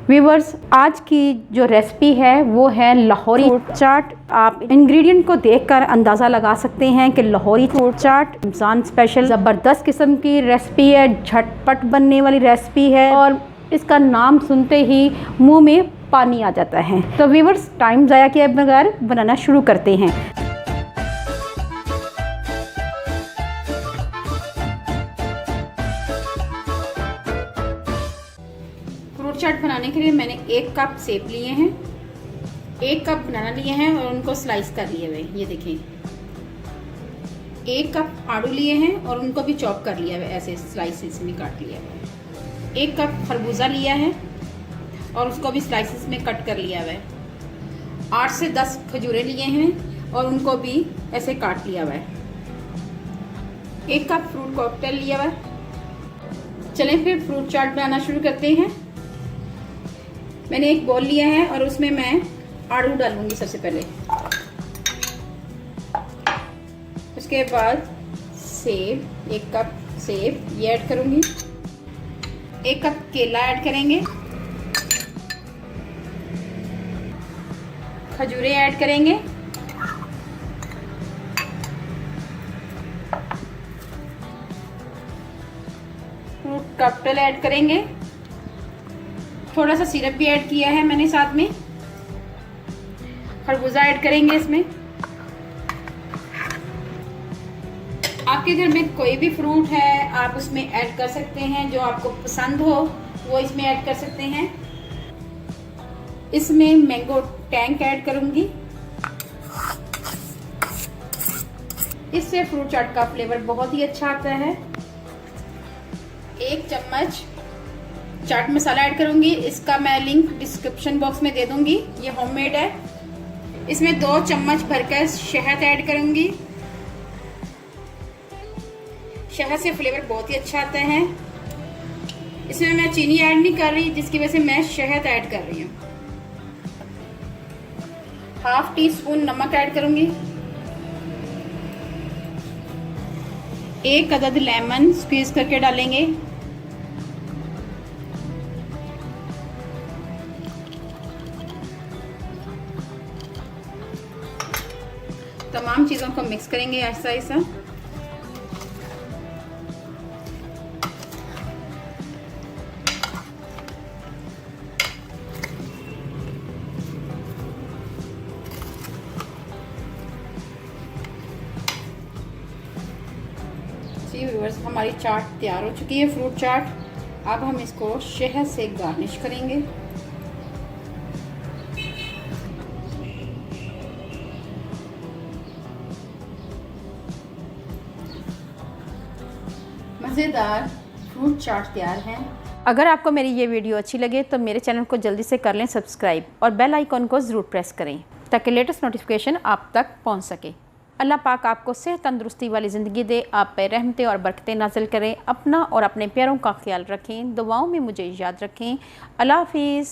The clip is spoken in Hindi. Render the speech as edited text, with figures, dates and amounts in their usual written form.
व्यूवर्स, आज की जो रेसिपी है वो है लाहौरी फ्रूट चाट। आप इंग्रेडिएंट को देखकर अंदाज़ा लगा सकते हैं कि लाहौरी फ्रूट चाट रमज़ान स्पेशल ज़बरदस्त किस्म की रेसिपी है, झटपट बनने वाली रेसिपी है और इसका नाम सुनते ही मुंह में पानी आ जाता है। तो व्यूवर्स, टाइम ज़ाया किए बगैर बनाना शुरू करते हैं। फ्रूट चाट बनाने के लिए मैंने 1 कप सेब लिए हैं, 1 कप बनाना लिए हैं और उनको स्लाइस कर लिए हुए, ये देखें। 1 कप आड़ू लिए हैं और उनको भी चॉप कर लिया है, ऐसे स्लाइसेस में काट लिया है। 1 कप खरबूजा लिया है और उसको भी स्लाइसेस में कट कर लिया है। 8 से 10 खजूरें लिए हैं और उनको भी ऐसे काट लिया हुआ है। 1 कप फ्रूट कॉकटेल लिया हुआ है। चलें फिर फ्रूट चाट बनाना शुरू करते हैं। मैंने एक बॉल लिया है और उसमें मैं आड़ू डालूंगी सबसे पहले। उसके बाद सेब, 1 कप सेब ये ऐड करूंगी। 1 कप केला ऐड करेंगे। खजूरें ऐड करेंगे। फ्रूट कॉकटेल ऐड करेंगे। थोड़ा सा सिरप भी ऐड किया है मैंने साथ में। खरबूजा ऐड करेंगे इसमें। आपके घर में कोई भी फ्रूट है आप उसमें ऐड कर सकते हैं, जो आपको पसंद हो वो इसमें ऐड कर सकते हैं। इसमें मैंगो टैंक ऐड करूंगी, इससे फ्रूट चाट का फ्लेवर बहुत ही अच्छा आता है। 1 चम्मच चाट मसाला ऐड करूंगी, इसका मैं लिंक डिस्क्रिप्शन बॉक्स में दे दूंगी, ये होममेड है। इसमें 2 चम्मच भरकर शहद ऐड करूंगी। शहद से फ्लेवर बहुत ही अच्छा आता है। इसमें मैं चीनी ऐड नहीं कर रही, जिसकी वजह से मैं शहद ऐड कर रही हूँ। 1/2 टीस्पून नमक ऐड करूंगी। 1 अदद लेमन स्क्वीज करके डालेंगे। तमाम चीज़ों को मिक्स करेंगे ऐसा ऐसा। जी व्यूअर्स, हमारी चाट तैयार हो चुकी है, फ्रूट चाट। अब हम इसको शहद से गार्निश करेंगे। मज़ेदार फ्रूट चाट तैयार है। अगर आपको मेरी ये वीडियो अच्छी लगे तो मेरे चैनल को जल्दी से कर लें सब्सक्राइब और बेल आइकॉन को ज़रूर प्रेस करें ताकि लेटेस्ट नोटिफिकेशन आप तक पहुंच सके। अल्लाह पाक आपको सेहत तंदुरुस्ती वाली ज़िंदगी दे, आप पे रहमतें और बरकतें नाज़िल करें। अपना और अपने प्यारों का ख्याल रखें, दुआओं में मुझे याद रखें। अल्लाह हाफिज़।